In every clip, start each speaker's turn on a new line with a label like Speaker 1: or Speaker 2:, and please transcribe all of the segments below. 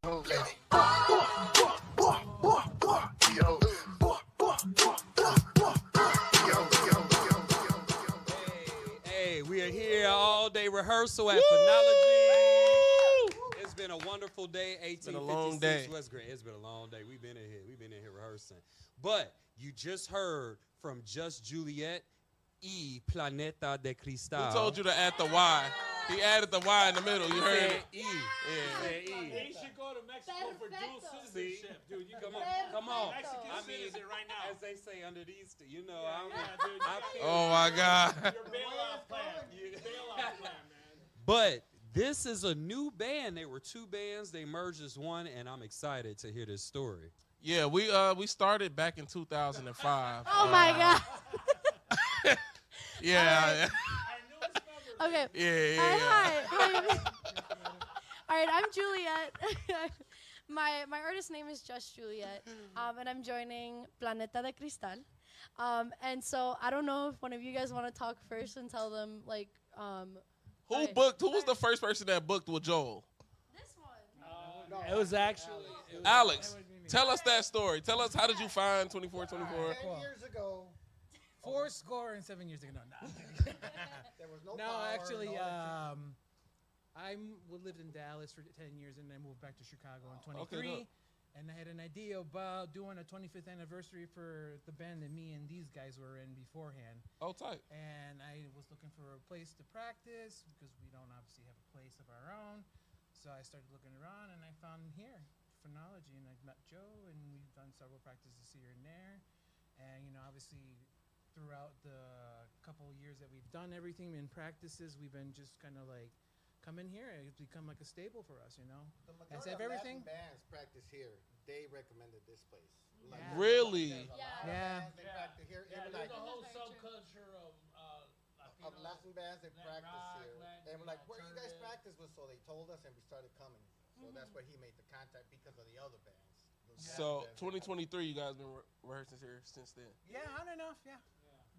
Speaker 1: Hey, we are here all day rehearsal at Phonology. It's been a wonderful day. 1856
Speaker 2: been a long day.
Speaker 1: West Grand. It's been a long day. We've been in here. We've been in here rehearsing. But you just heard from JusJuliette y Planeta de Cristal.
Speaker 2: Who told you to add the Y? He added the Y in the middle. You heard it.
Speaker 1: E.
Speaker 2: Yeah.
Speaker 3: They should go to Mexico for dual citizenship, dude. You
Speaker 1: Come on.
Speaker 3: Mexican
Speaker 1: I mean,
Speaker 3: citizen right now.
Speaker 1: as they say under these, you know,
Speaker 3: dude.
Speaker 1: I feel
Speaker 2: Oh my God.
Speaker 3: Your bailout plan. Bailout plan, man.
Speaker 1: But this is a new band. They were two bands. They merged as one, and I'm excited to hear this story.
Speaker 2: Yeah, we started back in 2005.
Speaker 4: Oh my God.
Speaker 2: Yeah.
Speaker 4: Okay.
Speaker 2: Yeah.
Speaker 4: Hi. All right, I'm Juliette. my artist name is JusJuliette, and I'm joining Planeta de Cristal. And so I don't know if one of you guys want to talk first and tell them like.
Speaker 2: Who was the first person that booked with Joel?
Speaker 4: This one.
Speaker 3: It was actually
Speaker 2: Alex. Tell us that story. Tell us, how did you find 2424?
Speaker 5: 10 years ago.
Speaker 6: 7 years ago. No.
Speaker 5: There was no
Speaker 6: No,
Speaker 5: power,
Speaker 6: actually,
Speaker 5: no
Speaker 6: I lived in Dallas for 10 years, and then I moved back to Chicago in 23.
Speaker 2: Okay,
Speaker 6: and I had an idea about doing a 25th anniversary for the band that me and these guys were in beforehand.
Speaker 2: Oh, tight.
Speaker 6: And I was looking for a place to practice because we don't obviously have a place of our own. So I started looking around, and I found here, Phonology, and I met Joe, and we've done several practices here and there. And, you know, obviously, throughout the couple of years that we've done everything in practices, we've been just kind of like, come in here. It's become like a staple for us, you know.
Speaker 5: The
Speaker 6: I
Speaker 5: majority
Speaker 6: have
Speaker 5: of
Speaker 6: everything.
Speaker 5: Latin bands practice here. They recommended this place. Like,
Speaker 6: Yeah.
Speaker 2: Really?
Speaker 5: there's a lot of
Speaker 6: Yeah.
Speaker 5: bands they practice here.
Speaker 3: Yeah,
Speaker 5: Even
Speaker 3: there's
Speaker 5: like
Speaker 3: a whole
Speaker 4: That's very true.
Speaker 3: subculture of
Speaker 5: Latin bands they practice
Speaker 3: rock,
Speaker 5: here.
Speaker 3: Latin,
Speaker 5: And we're like, where you guys
Speaker 3: alternative.
Speaker 5: practice with? So they told us, and we started coming. So that's where he made the contact because of the other bands. Those
Speaker 2: So
Speaker 5: Latin bands.
Speaker 2: 2023, you guys been rehearsing here since then.
Speaker 6: Yeah, on and off, yeah.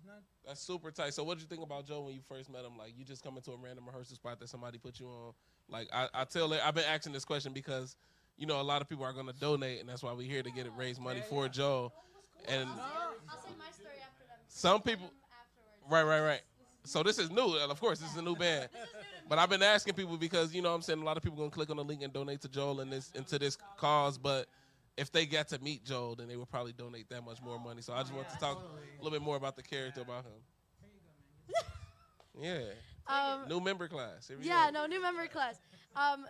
Speaker 6: No,
Speaker 2: That's super tight. So what did you think about Joe when you first met him? Like, you just come into a random rehearsal spot that somebody put you on. Like, I've been asking this question because, you know, a lot of people are going to donate, and that's why we're here to get it raise money for Joe. And
Speaker 4: I'll say my story after them.
Speaker 2: some people,
Speaker 4: Afterwards.
Speaker 2: right. So this is new. Of course, this is a new band. But I've been asking people because, you know what I'm saying, a lot of people going to click on the link and donate to Joel into this cause. But if they got to meet Joel, then they would probably donate that much more money. So I just want to talk a little bit more about the character about him. Yeah. New member class. Here we go.
Speaker 4: New member class.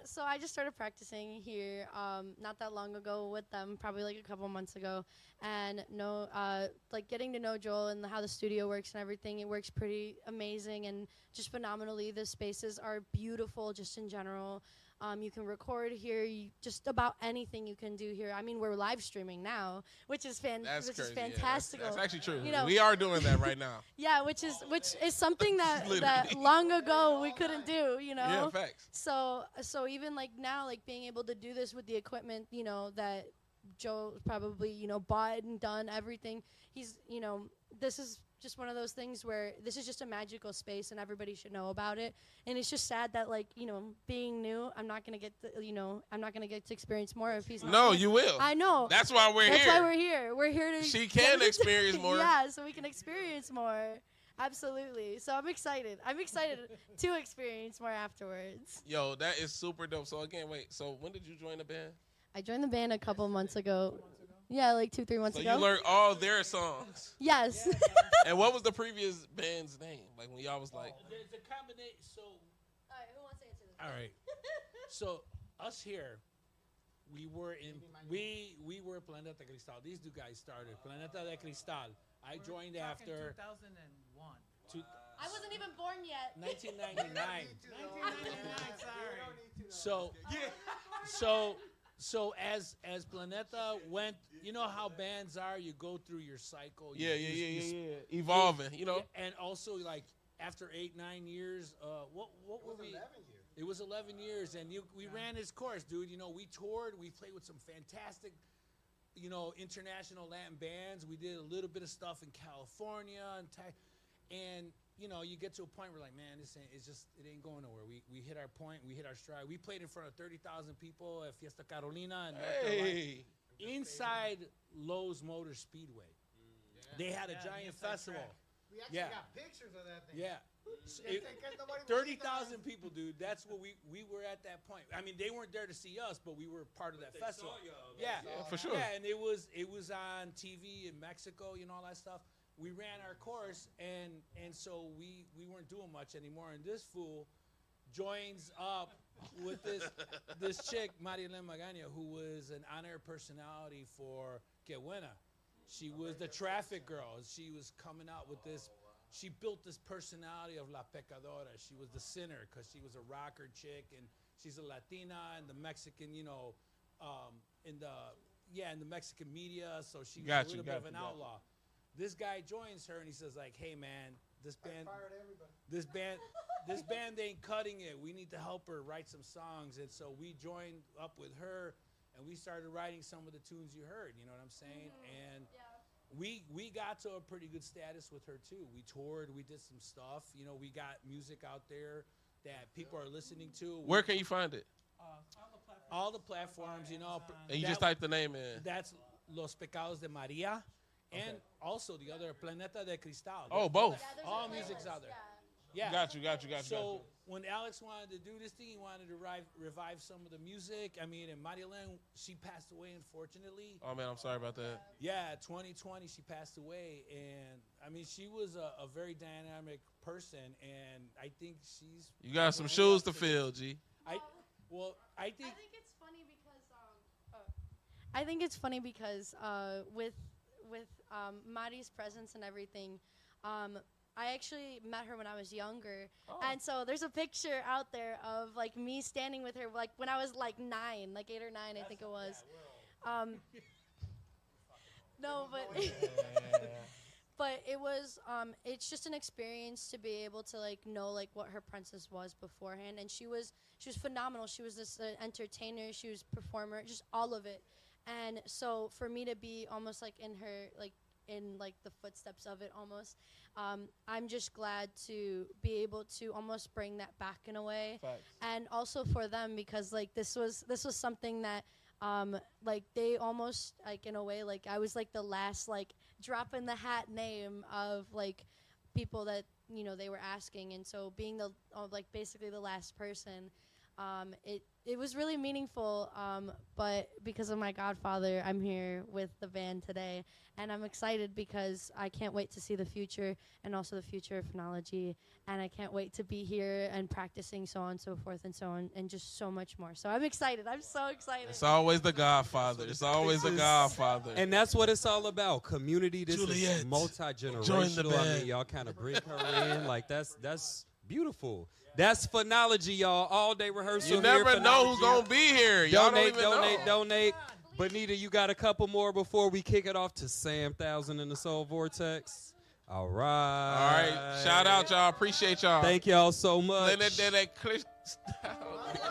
Speaker 4: So I just started practicing here not that long ago with them, probably like a couple months ago. And like getting to know Joel and how the studio works and everything, it works pretty amazing and just phenomenally. The spaces are beautiful just in general. You can record here. Just about anything you can do here. I mean, we're live streaming now, which is
Speaker 2: That's crazy. Yeah,
Speaker 4: fantastical.
Speaker 2: that's actually true.
Speaker 4: You know,
Speaker 2: we are doing that right now.
Speaker 4: Yeah, which is something that long ago we couldn't do, you know.
Speaker 2: Yeah, facts.
Speaker 4: So even like now, like being able to do this with the equipment, you know, that Joe probably, you know, bought and done everything. He's, you know, this is just one of those things where this is just a magical space and everybody should know about it. And it's just sad that, like, you know, being new, I'm not gonna get to experience more if he's not.
Speaker 2: No, you will.
Speaker 4: I know.
Speaker 2: That's why we're here.
Speaker 4: That's why we're here. We're here to.
Speaker 2: She can experience more.
Speaker 4: Yeah, so we can experience more. Absolutely. So I'm excited. I'm excited to experience more afterwards.
Speaker 2: Yo, that is super dope. So again, wait. So when did you join the band?
Speaker 4: I joined the band a couple months ago. Yeah, like 2-3 months
Speaker 2: So
Speaker 4: ago.
Speaker 2: you learned all their songs.
Speaker 4: Yes.
Speaker 2: And what was the previous band's name? Like when y'all was like,
Speaker 3: There's a combination. So,
Speaker 4: All right, who wants to answer this?
Speaker 3: all right. So us here, we were Planeta de Cristal. These two guys started Planeta de Cristal. I joined after
Speaker 6: 2001.
Speaker 4: I wasn't even born yet.
Speaker 3: 1999.
Speaker 6: 1999, sorry.
Speaker 3: So as Planeta went, you know how bands are. You go through your cycle.
Speaker 2: yeah, evolving, you know.
Speaker 3: And also, like after 8-9 years, what were we?
Speaker 5: 11 years.
Speaker 3: It was 11 years, and we ran his course, dude. You know, we toured. We played with some fantastic, you know, international Latin bands. We did a little bit of stuff in California and you know, you get to a point where like, man, it ain't going nowhere. We hit our point, we hit our stride. We played in front of 30,000 people at Fiesta Carolina in North Carolina, inside Lowe's Motor Speedway. They had a giant festival.
Speaker 5: We actually got pictures of that thing.
Speaker 3: Yeah. 30,000 people, dude. That's what we were at that point. I mean, they weren't there to see us, but we were part of that festival. Yeah,
Speaker 2: for sure.
Speaker 3: Yeah, and it was on TV in Mexico, you know, all that stuff. We ran our course, and so we weren't doing much anymore. And this fool joins up with this chick, Marilyn Magaña, who was an on-air personality for Que Buena. She was the traffic girl. She was coming out with this. She built this personality of La Pecadora. She was the sinner because she was a rocker chick, and she's a Latina and the Mexican, you know, in the Mexican media. So she was a little bit of an outlaw. This guy joins her and he says like, "Hey man, this band ain't cutting it. We need to help her write some songs." And so we joined up with her, and we started writing some of the tunes you heard. You know what I'm saying? And we got to a pretty good status with her too. We toured, we did some stuff. You know, we got music out there that people are listening to.
Speaker 2: Where can you find it?
Speaker 3: All the platforms, you know.
Speaker 2: And you just type the name in.
Speaker 3: That's Los Pecados de Maria. And also the other Planeta de Cristal.
Speaker 2: Oh, both.
Speaker 3: All music's out there. Yeah.
Speaker 2: Got you.
Speaker 3: So when Alex wanted to do this thing, he wanted to revive some of the music. I mean, and Marilyn, she passed away, unfortunately.
Speaker 2: Oh, man, I'm sorry about that.
Speaker 3: Yeah, 2020, she passed away. And, I mean, she was a very dynamic person, and I think she's...
Speaker 2: You got some shoes to fill, G.
Speaker 3: I think
Speaker 4: it's funny because with Mari's presence and everything, I actually met her when I was younger, and so there's a picture out there of like me standing with her, like when I was like 8 or 9, I think it was. No, but but it was it's just an experience to be able to like know like what her princess was beforehand, and she was phenomenal. She was this entertainer, she was performer, just all of it. And so for me to be almost like in her in the footsteps of it almost, I'm just glad to be able to almost bring that back in a way.
Speaker 2: Facts.
Speaker 4: And also for them, because like this was something that like they almost like in a way like I was like the last like drop in the hat name of like people that, you know, they were asking, and so being the like basically the last person, it was really meaningful, but because of my godfather, I'm here with the band today, and I'm excited because I can't wait to see the future and also the future of phonology, and I can't wait to be here and practicing, so on and so forth and so on, and just so much more. So I'm excited. I'm so excited.
Speaker 2: It's always the godfather. It's always the godfather.
Speaker 1: And that's what it's all about. Community. This
Speaker 2: Juliette,
Speaker 1: is multi-generational.
Speaker 2: join the band.
Speaker 1: I mean, y'all kind of bring her in. Like, that's beautiful. That's phonology, y'all. All day rehearsal.
Speaker 2: You never
Speaker 1: here,
Speaker 2: know who's going to be here. Y'all
Speaker 1: donate,
Speaker 2: don't even know.
Speaker 1: donate. Bonita, you got a couple more before we kick it off to Sam Thousand in the Soul Vortex? All right.
Speaker 2: All right. Shout out, y'all. Appreciate y'all.
Speaker 1: Thank y'all so much.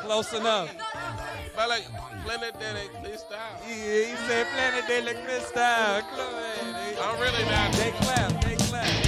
Speaker 1: Close enough.
Speaker 2: Planeta de Cristal.
Speaker 1: Yeah, he said Planeta de Cristal.
Speaker 2: I'm really not.
Speaker 1: They clap.